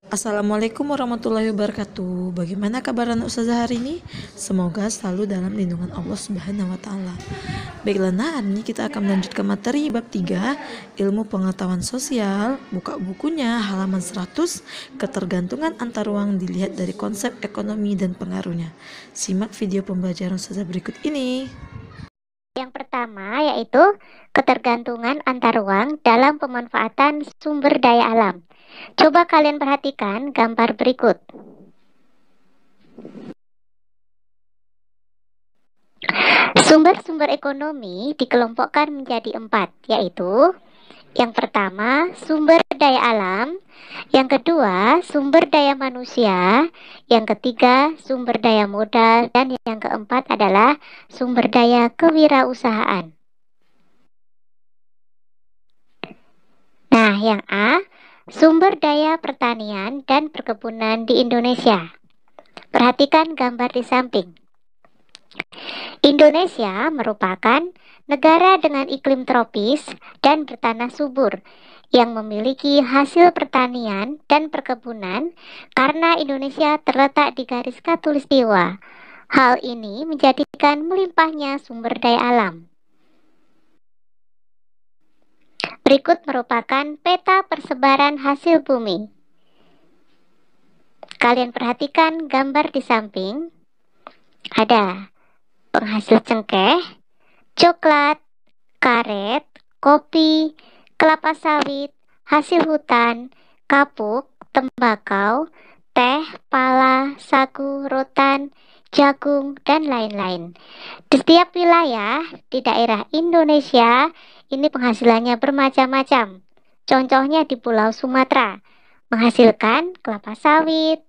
Assalamualaikum warahmatullahi wabarakatuh. Bagaimana kabar anak ustazah hari ini? Semoga selalu dalam lindungan Allah Subhanahu wa taala. Baiklah, nah, hari ini kita akan melanjutkan materi bab 3, ilmu pengetahuan sosial. Buka bukunya halaman 100, ketergantungan antar ruang dilihat dari konsep ekonomi dan pengaruhnya. Simak video pembelajaran ustazah berikut ini. Yang pertama yaitu ketergantungan antar ruang dalam pemanfaatan sumber daya alam. Coba kalian perhatikan gambar berikut. Sumber-sumber ekonomi dikelompokkan menjadi 4, yaitu yang pertama sumber daya alam, yang kedua sumber daya manusia, yang ketiga sumber daya modal, dan yang keempat adalah sumber daya kewirausahaan. Nah, yang A, sumber daya pertanian dan perkebunan di Indonesia. Perhatikan gambar di samping. Indonesia merupakan negara dengan iklim tropis dan bertanah subur yang memiliki hasil pertanian dan perkebunan karena Indonesia terletak di garis khatulistiwa. Hal ini menjadikan melimpahnya sumber daya alam. Berikut merupakan peta persebaran hasil bumi. Kalian perhatikan gambar di samping. Ada penghasil cengkeh, coklat, karet, kopi, kelapa sawit, hasil hutan, kapuk, tembakau, teh, pala, sagu, rotan, jagung, dan lain-lain. Di setiap wilayah di daerah Indonesia, ini penghasilannya bermacam-macam. Contohnya di Pulau Sumatera, menghasilkan kelapa sawit,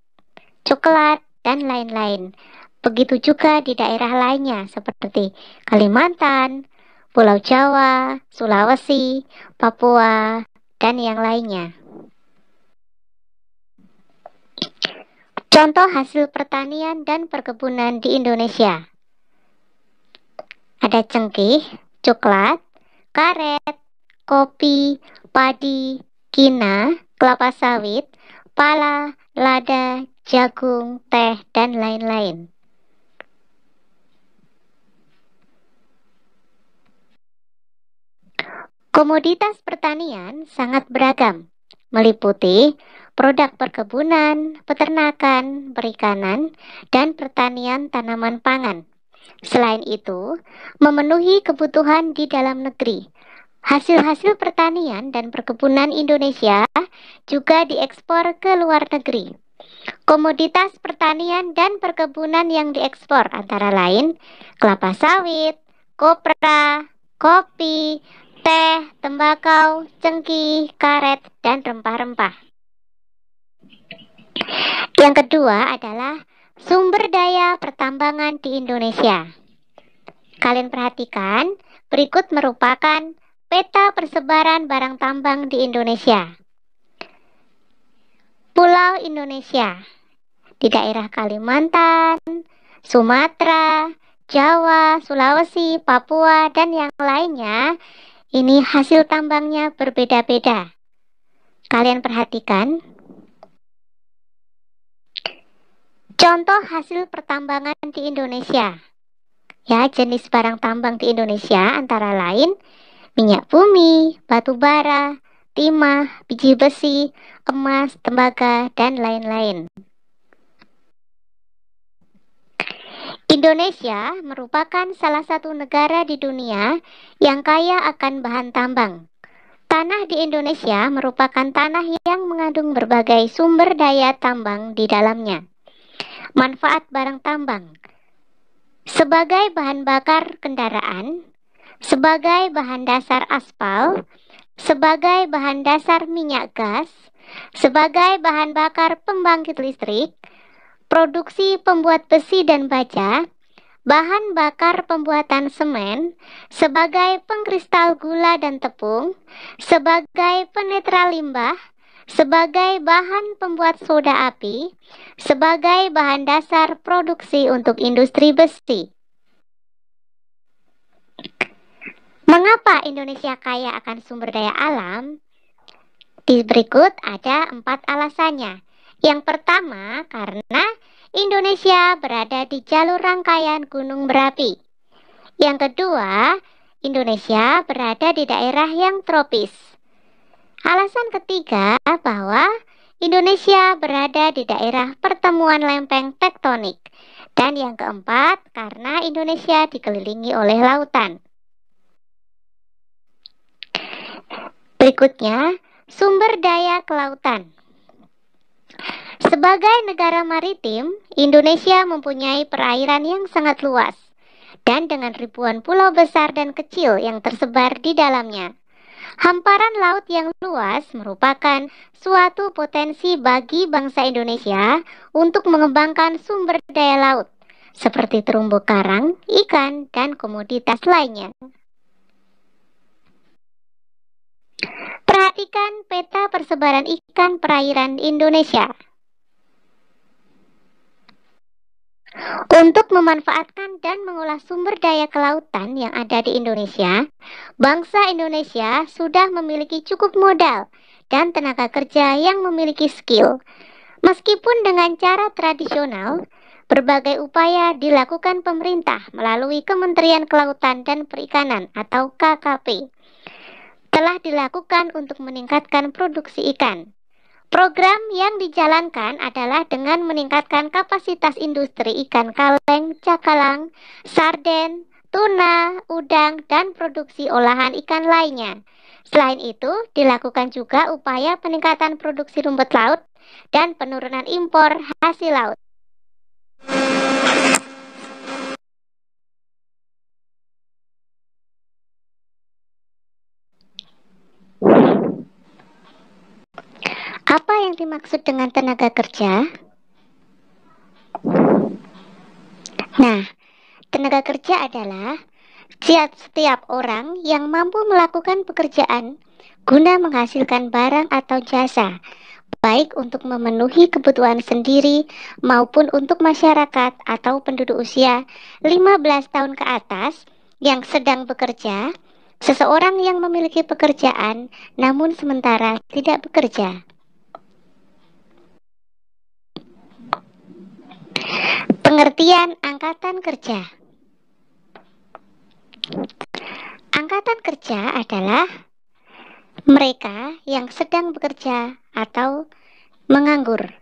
coklat, dan lain-lain. Begitu juga di daerah lainnya seperti Kalimantan, Pulau Jawa, Sulawesi, Papua, dan yang lainnya. Contoh hasil pertanian dan perkebunan di Indonesia. Ada cengkeh, coklat, karet, kopi, padi, kina, kelapa sawit, pala, lada, jagung, teh, dan lain-lain. Komoditas pertanian sangat beragam, meliputi produk perkebunan, peternakan, perikanan, dan pertanian tanaman pangan. Selain itu, memenuhi kebutuhan di dalam negeri. Hasil-hasil pertanian dan perkebunan Indonesia juga diekspor ke luar negeri. Komoditas pertanian dan perkebunan yang diekspor antara lain kelapa sawit, kopra, kopi, teh, tembakau, cengkih, karet, dan rempah-rempah. Yang kedua adalah sumber daya pertambangan di Indonesia. Kalian perhatikan, berikut merupakan peta persebaran barang tambang di Indonesia. Pulau Indonesia di daerah Kalimantan, Sumatera, Jawa, Sulawesi, Papua, dan yang lainnya, ini hasil tambangnya berbeda-beda. Kalian perhatikan. Contoh hasil pertambangan di Indonesia. Ya, jenis barang tambang di Indonesia antara lain minyak bumi, batu bara, timah, biji besi, emas, tembaga, dan lain-lain. Indonesia merupakan salah satu negara di dunia yang kaya akan bahan tambang. Tanah di Indonesia merupakan tanah yang mengandung berbagai sumber daya tambang di dalamnya. Manfaat barang tambang sebagai bahan bakar kendaraan, sebagai bahan dasar aspal, sebagai bahan dasar minyak gas, sebagai bahan bakar pembangkit listrik, produksi pembuat besi dan baja, bahan bakar pembuatan semen, sebagai pengkristal gula dan tepung, sebagai penetral limbah, sebagai bahan pembuat soda api, sebagai bahan dasar produksi untuk industri besi. Mengapa Indonesia kaya akan sumber daya alam? Di berikut ada 4 alasannya. Yang pertama, karena Indonesia berada di jalur rangkaian gunung berapi. Yang kedua, Indonesia berada di daerah yang tropis. Alasan ketiga bahwa Indonesia berada di daerah pertemuan lempeng tektonik. Dan yang keempat, karena Indonesia dikelilingi oleh lautan. Berikutnya, sumber daya kelautan. Sebagai negara maritim, Indonesia mempunyai perairan yang sangat luas dan dengan ribuan pulau besar dan kecil yang tersebar di dalamnya. Hamparan laut yang luas merupakan suatu potensi bagi bangsa Indonesia untuk mengembangkan sumber daya laut, seperti terumbu karang, ikan, dan komoditas lainnya. Perhatikan peta persebaran ikan perairan Indonesia. Untuk memanfaatkan dan mengolah sumber daya kelautan yang ada di Indonesia, bangsa Indonesia sudah memiliki cukup modal dan tenaga kerja yang memiliki skill. Meskipun dengan cara tradisional, berbagai upaya dilakukan pemerintah melalui Kementerian Kelautan dan Perikanan atau KKP. Telah dilakukan untuk meningkatkan produksi ikan. Program yang dijalankan adalah dengan meningkatkan kapasitas industri ikan kaleng, cakalang, sarden, tuna, udang, dan produksi olahan ikan lainnya. Selain itu, dilakukan juga upaya peningkatan produksi rumput laut dan penurunan impor hasil laut. Apa yang dimaksud dengan tenaga kerja? Nah, tenaga kerja adalah setiap orang yang mampu melakukan pekerjaan guna menghasilkan barang atau jasa, baik untuk memenuhi kebutuhan sendiri maupun untuk masyarakat atau penduduk usia 15 tahun ke atas yang sedang bekerja, seseorang yang memiliki pekerjaan namun sementara tidak bekerja. Pengertian angkatan kerja. Angkatan kerja adalah mereka yang sedang bekerja atau menganggur.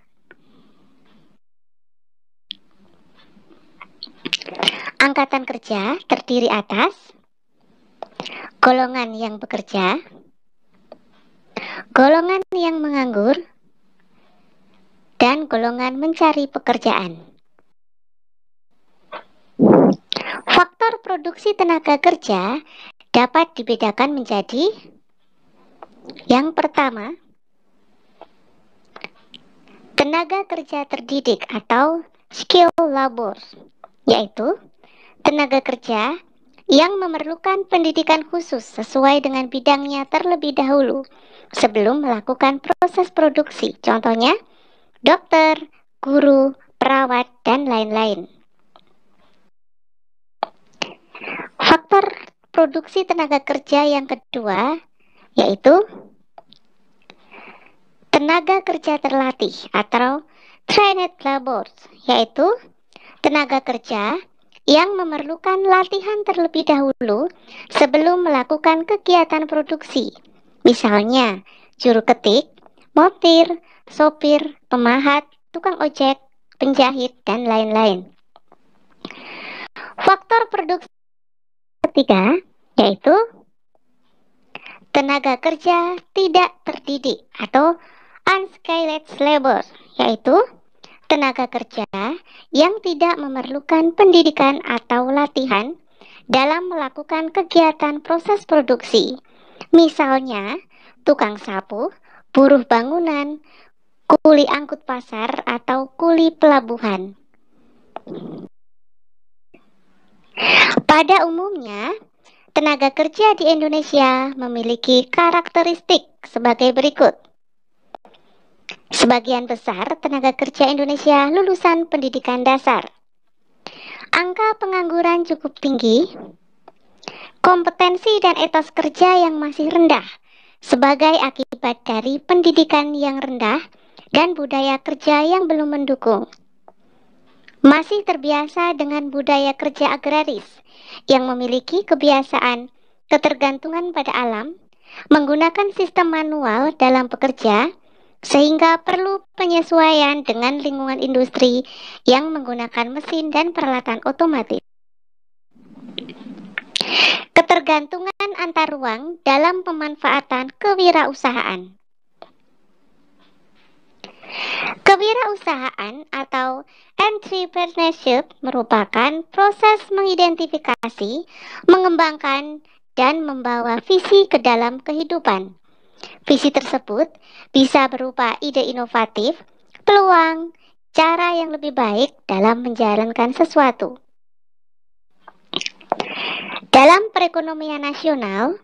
Angkatan kerja terdiri atas golongan yang bekerja, golongan yang menganggur, dan golongan mencari pekerjaan. Faktor produksi tenaga kerja dapat dibedakan menjadi yang pertama, tenaga kerja terdidik atau skill labor, yaitu tenaga kerja yang memerlukan pendidikan khusus sesuai dengan bidangnya terlebih dahulu sebelum melakukan proses produksi. Contohnya, dokter, guru, perawat, dan lain-lain. Faktor produksi tenaga kerja yang kedua yaitu tenaga kerja terlatih atau trained labor, yaitu tenaga kerja yang memerlukan latihan terlebih dahulu sebelum melakukan kegiatan produksi. Misalnya, juru ketik, montir, sopir, pemahat, tukang ojek, penjahit, dan lain-lain. Faktor produksi ketiga yaitu tenaga kerja tidak terdidik atau unskilled labor, yaitu tenaga kerja yang tidak memerlukan pendidikan atau latihan dalam melakukan kegiatan proses produksi. Misalnya, tukang sapu, buruh bangunan, kuli angkut pasar, atau kuli pelabuhan. Pada umumnya, tenaga kerja di Indonesia memiliki karakteristik sebagai berikut. Sebagian besar tenaga kerja Indonesia lulusan pendidikan dasar. Angka pengangguran cukup tinggi. Kompetensi dan etos kerja yang masih rendah sebagai akibat dari pendidikan yang rendah dan budaya kerja yang belum mendukung. Masih terbiasa dengan budaya kerja agraris yang memiliki kebiasaan ketergantungan pada alam, menggunakan sistem manual dalam bekerja, sehingga perlu penyesuaian dengan lingkungan industri yang menggunakan mesin dan peralatan otomatis. Ketergantungan antar ruang dalam pemanfaatan kewirausahaan. Kewirausahaan atau entrepreneurship merupakan proses mengidentifikasi, mengembangkan, dan membawa visi ke dalam kehidupan. Visi tersebut bisa berupa ide inovatif, peluang, cara yang lebih baik dalam menjalankan sesuatu. Dalam perekonomian nasional,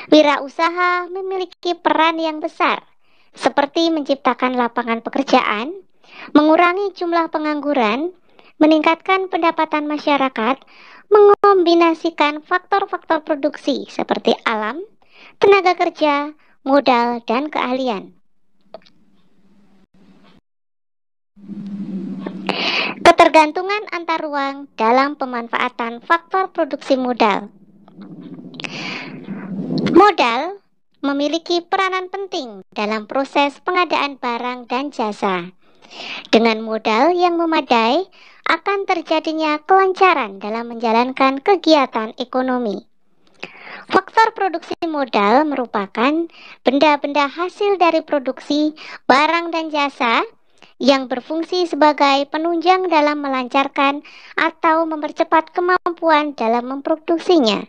wirausaha memiliki peran yang besar, seperti menciptakan lapangan pekerjaan, mengurangi jumlah pengangguran, meningkatkan pendapatan masyarakat, mengombinasikan faktor-faktor produksi seperti alam, tenaga kerja, modal, dan keahlian. Ketergantungan antar ruang dalam pemanfaatan faktor produksi modal. Modal memiliki peranan penting dalam proses pengadaan barang dan jasa. Dengan modal yang memadai, akan terjadinya kelancaran dalam menjalankan kegiatan ekonomi. Faktor produksi modal merupakan benda-benda hasil dari produksi barang dan jasa yang berfungsi sebagai penunjang dalam melancarkan atau mempercepat kemampuan dalam memproduksinya.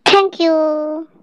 Thank you.